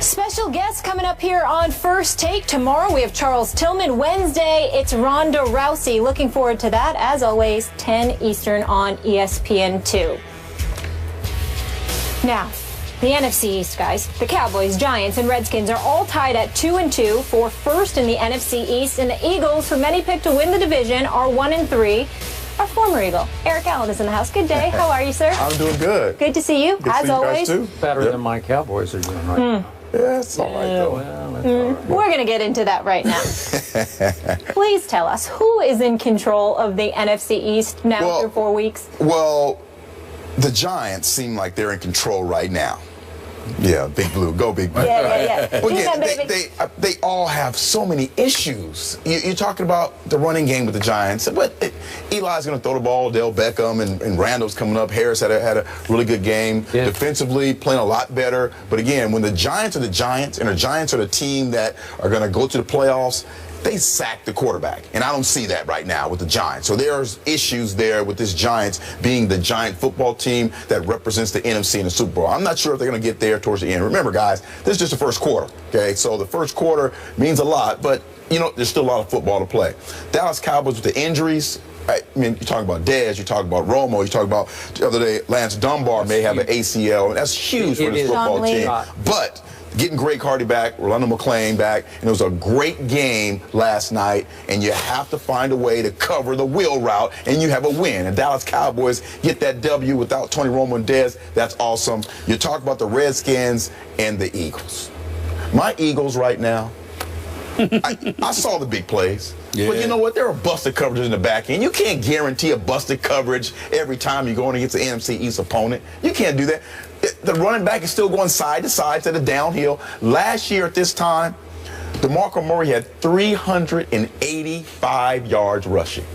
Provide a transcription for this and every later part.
Special guests coming up here on First Take. Tomorrow we have Charles Tillman. Wednesday, it's Ronda Rousey. Looking forward to that. As always, 10 Eastern on ESPN2. Now, the NFC East, guys. The Cowboys, Giants, and Redskins are all tied at 2-2 for first in the NFC East. And the Eagles, who many picked to win the division, are 1-3. Our former Eagle, Eric Allen, is in the house. Good day. How are you, sir? I'm doing good. Good to see you, as always. You guys too. Better than my Cowboys are doing right now. Yeah, it's all right, though. Well, that's all right. We're going to get into that right now. Please tell us, who is in control of the NFC East now through 4 weeks? Well, the Giants seem like they're in control right now. Yeah, Big Blue. Go Big Blue. Yeah. But yeah, they all have so many issues. You're talking about the running game with the Giants. But Eli's going to throw the ball. Odell Beckham and Randall's coming up. Harris had a really good game. Yeah. Defensively, playing a lot better. But again, when the Giants are the Giants and the Giants are the team that are going to go to the playoffs, they sack the quarterback, and I don't see that right now with the Giants. So there's issues there with this Giants being the Giant football team that represents the NFC in the Super Bowl. I'm not sure if they're going to get there towards the end. Remember, guys, this is just the first quarter, okay? So the first quarter means a lot, but, you know, there's still a lot of football to play. Dallas Cowboys with the injuries, I mean, you talk about Dez, you talk about Romo, you talk about the other day, Lance Dunbar may have an ACL, and that's huge for this football team. But getting Greg Hardy back, Rolando McClain back, and it was a great game last night, and you have to find a way to cover the wheel route, and you have a win. And Dallas Cowboys get that W without Tony Romo and Dez. That's awesome. You talk about the Redskins and the Eagles. My Eagles right now, I saw the big plays. Yeah. But you know what? There are busted coverages in the back end. You can't guarantee a busted coverage every time you're going against the NFC East opponent. You can't do that. The running back is still going side to side to the downhill. Last year at this time, DeMarco Murray had 385 yards rushing.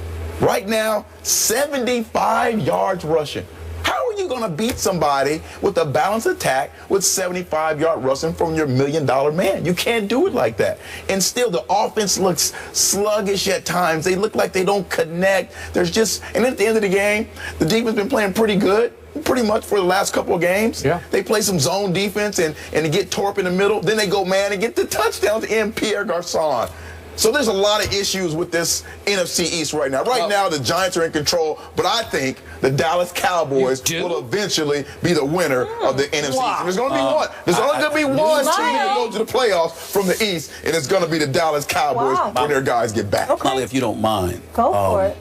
Right now, 75 yards rushing. How are you going to beat somebody with a balanced attack with 75-yard rushing from your $1 million man? You can't do it like that. And still, the offense looks sluggish at times. They look like they don't connect. There's just, and at the end of the game, the defense been playing pretty good. Pretty much for the last couple of games. Yeah. They play some zone defense and they get Torp in the middle. Then they go man and get the touchdown to end Pierre Garçon. So there's a lot of issues with this NFC East right now. Right now, the Giants are in control, but I think the Dallas Cowboys will eventually be the winner of the NFC East. And there's going to be one. There's only going to be one team that goes to the playoffs from the East, and it's going to be the Dallas Cowboys when their guys get back. Molly, if you don't mind. Go for it.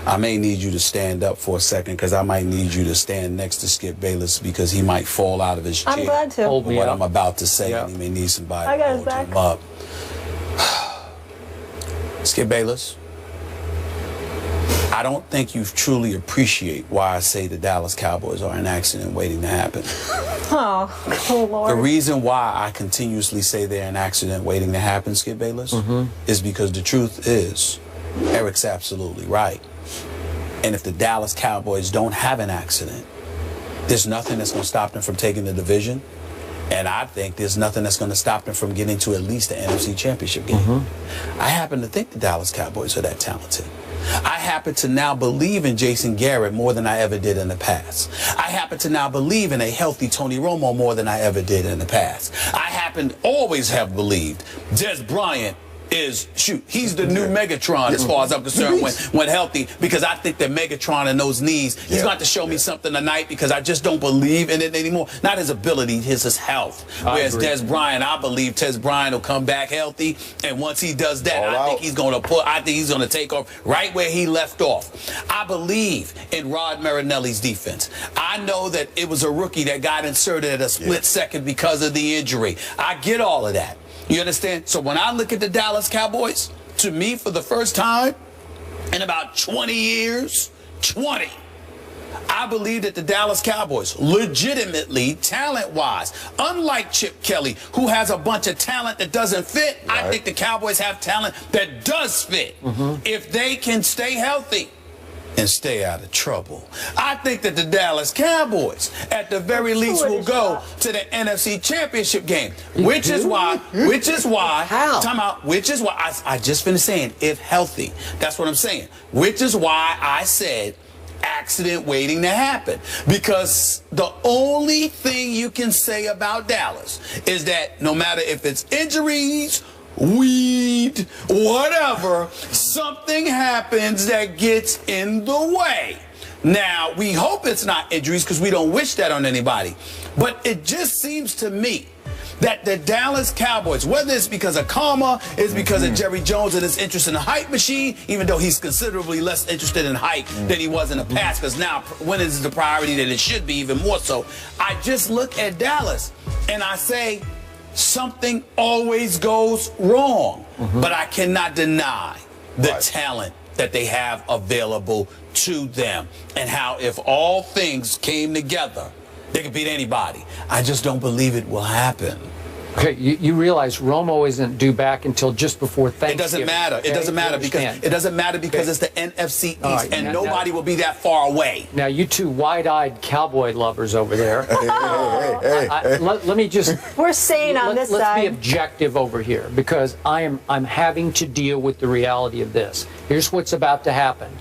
I may need you to stand up for a second because I might need you to stand next to Skip Bayless because he might fall out of his chair. I'm glad to. Hold what I'm about to say, and he may need somebody to hold him up. Skip Bayless, I don't think you truly appreciate why I say the Dallas Cowboys are an accident waiting to happen. Oh, Lord. The reason why I continuously say they're an accident waiting to happen, Skip Bayless, is because the truth is, Eric's absolutely right. And if the Dallas Cowboys don't have an accident, there's nothing that's going to stop them from taking the division. And I think there's nothing that's going to stop them from getting to at least the NFC Championship game. I happen to think the Dallas Cowboys are that talented. I happen to now believe in Jason Garrett more than I ever did in the past. I happen to now believe in a healthy Tony Romo more than I ever did in the past. I happen to always have believed Des Bryant is, he's the new Megatron as far as I'm concerned when healthy, because I think that Megatron and those knees, he's going to have to show me something tonight because I just don't believe in it anymore. Not his ability, his health. Whereas Des Bryant, I believe Des Bryant will come back healthy, and once he does that, I think he's going to take off right where he left off. I believe in Rod Marinelli's defense. I know that it was a rookie that got inserted at a split second because of the injury. I get all of that. You understand? So when I look at the Dallas Cowboys, to me, for the first time in about 20 years, I believe that the Dallas Cowboys, legitimately, talent-wise, unlike Chip Kelly, who has a bunch of talent that doesn't fit, I think the Cowboys have talent that does fit. If they can stay healthy and stay out of trouble, I think that the Dallas Cowboys, at the very least, will go to the NFC Championship game. Which is why, I just finished saying, if healthy. That's what I'm saying. Which is why I said accident waiting to happen. Because the only thing you can say about Dallas is that no matter if it's injuries, weed, whatever, something happens that gets in the way. Now, we hope it's not injuries because we don't wish that on anybody. But it just seems to me that the Dallas Cowboys, whether it's because of karma, it's because of Jerry Jones and his interest in the hype machine, even though he's considerably less interested in hype than he was in the past, because now when is the priority that it should be, even more so. I just look at Dallas and I say something always goes wrong, but I cannot deny the talent that they have available to them and how if all things came together, they could beat anybody. I just don't believe it will happen. Okay, you realize Romo isn't due back until just before Thanksgiving. It doesn't matter. Okay? It doesn't matter because it's the NFC East, right, and nobody will be that far away. Now, you two wide-eyed Cowboy lovers over there. Let me just. We're sane on this side. Let's be objective over here because I'm having to deal with the reality of this. Here's what's about to happen.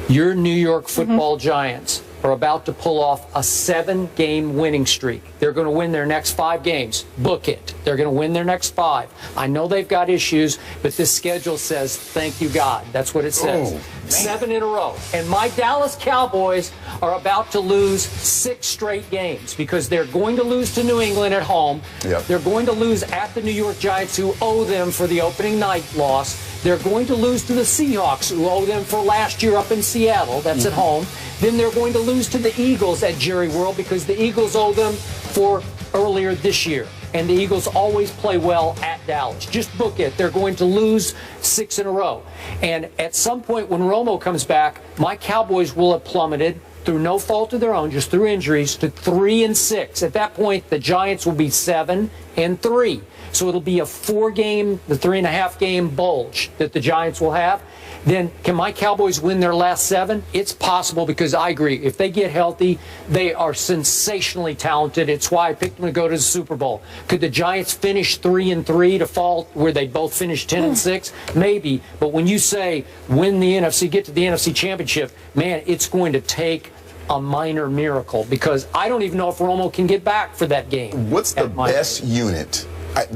Your New York Football Giants are about to pull off a 7-game winning streak. They're going to win their next 5 games. Book it. They're going to win their next 5. I know they've got issues, but this schedule says, thank you, God. That's what it says. 7 in a row. And my Dallas Cowboys are about to lose 6 straight games because they're going to lose to New England at home. They're going to lose at the New York Giants, who owe them for the opening night loss. They're going to lose to the Seahawks, who owe them for last year up in Seattle. That's at home. Then they're going to lose to the Eagles at Jerry World because the Eagles owe them for earlier this year. And the Eagles always play well at Dallas. Just book it. They're going to lose 6 in a row. And at some point when Romo comes back, my Cowboys will have plummeted through no fault of their own, just through injuries, to 3-6. At that point, the Giants will be 7-3. So it'll be a 4-game, the 3.5-game bulge that the Giants will have. Then can my Cowboys win their last 7? It's possible because I agree. If they get healthy, they are sensationally talented. It's why I picked them to go to the Super Bowl. Could the Giants finish 3-3 to fall where they both finished 10-6? Maybe. But when you say win the NFC, get to the NFC Championship, man, it's going to take a minor miracle because I don't even know if Romo can get back for that game. What's the best unit?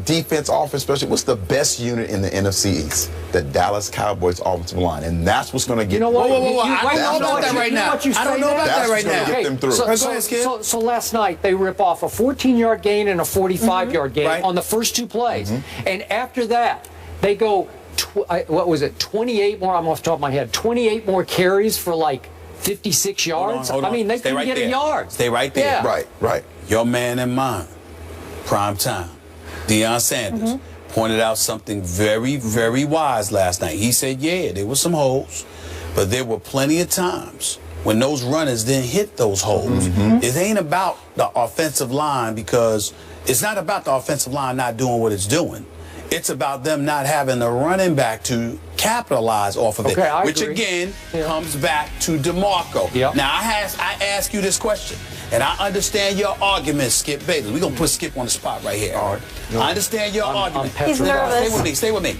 Defense, offense, especially, what's the best unit in the NFC East? The Dallas Cowboys offensive line. And that's what's going to get you know what? I don't know about that right now. I don't know about that right now. Get them through. So last night, they rip off a 14-yard gain and a 45-yard gain on the first 2 plays. And after that, they go, what was it, 28 more, I'm off the top of my head, 28 more carries for like 56 yards. Hold on. I mean, they couldn't get a yard. Stay right there. Yeah. Right. Your man and mine, prime time, Deion Sanders, pointed out something very, very wise last night. He said, yeah, there were some holes, but there were plenty of times when those runners didn't hit those holes. It ain't about the offensive line because it's not about the offensive line not doing what it's doing. It's about them not having the running back to capitalize off of it, which again comes back to DeMarco. Now, I ask you this question, and I understand your argument, Skip Bayless. We're going to put Skip on the spot right here. All right. I understand your argument. He's nervous. Stay with me.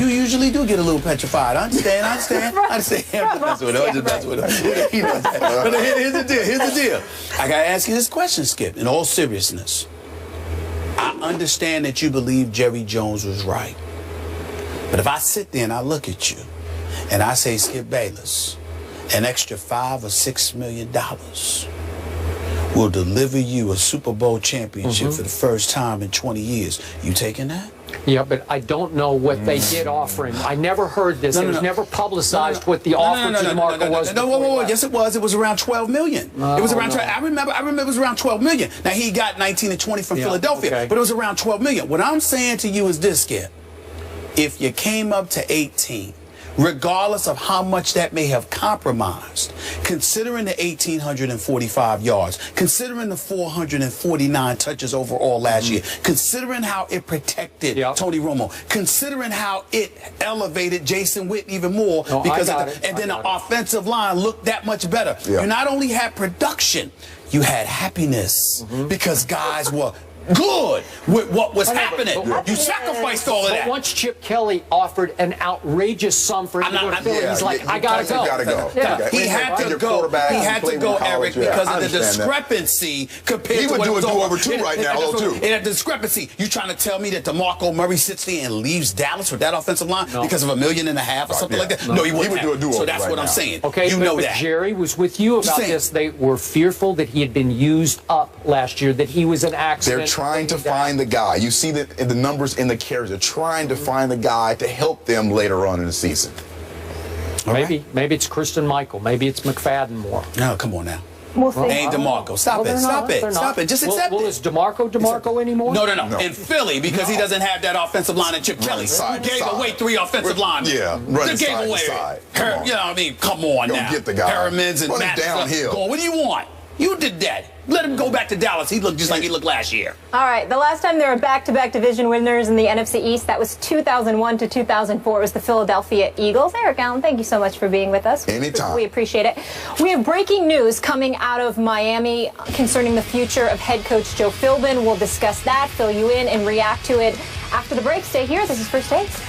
You usually do get a little petrified. I understand. That's what he does that. But here's the deal. I got to ask you this question, Skip, in all seriousness. I understand that you believe Jerry Jones was right. But if I sit there and I look at you and I say, Skip Bayless, an extra $5 or $6 million will deliver you a Super Bowl championship for the first time in 20 years. You taking that? Yeah, but I don't know what they did offer him. I never heard this. It was never publicized what the offer to DeMarco was. No, yes, it was. It was around $12 million. It was around. I remember it was around $12 million. Now he got 19 and 20 from Philadelphia, but it was around $12 million. What I'm saying to you is this, Skip: if you came up to 18. Regardless of how much that may have compromised, considering the 1,845 yards, considering the 449 touches overall last year, considering how it protected Tony Romo, considering how it elevated Jason Witten even more, because then the offensive line looked that much better. You not only had production, you had happiness because guys were good with what was happening. but You sacrificed all of But that. once Chip Kelly offered an outrageous sum for him to go to Philly, he's like, I gotta go. You gotta go. Yeah. Okay. He had to go. He had to go, Eric, because of the discrepancy compared He to would what do a was do-over over. too right now, though, too. In a discrepancy, you trying to tell me that DeMarco Murray sits there and leaves Dallas with that offensive line because of $1.5 million or something like that? No, he would do a do-over. So that's right what I'm now. saying. Okay, you but, know but that. Jerry was with you about this. They were fearful that he had been used up last year, that he was an accident. They're trying to find the guy. You see that in the numbers in the carries. They're trying to find the guy to help them later on in the season. Maybe it's Kristen Michael. Maybe it's McFadden more. No, come on now. We'll see. Ain't DeMarco. Stop it. Stop it. Stop it. Just accept Well, it. is DeMarco anymore? No. In Philly, because he doesn't have that offensive line that Chip Kelly gave away 3 offensive linemen. Yeah, running They gave side to away. side. You know what I mean? Come on Don't now. get the guy. Hermans and Run him Matt downhill. What do you want? You did that. Let him go back to Dallas. He looked just like he looked last year. All right, the last time there were back-to-back division winners in the NFC East, that was 2001 to 2004. It was the Philadelphia Eagles. Eric Allen, thank you so much for being with us. Anytime. We appreciate it. We have breaking news coming out of Miami concerning the future of head coach Joe Philbin. We'll discuss that, fill you in, and react to it after the break. Stay here. This is First Takes.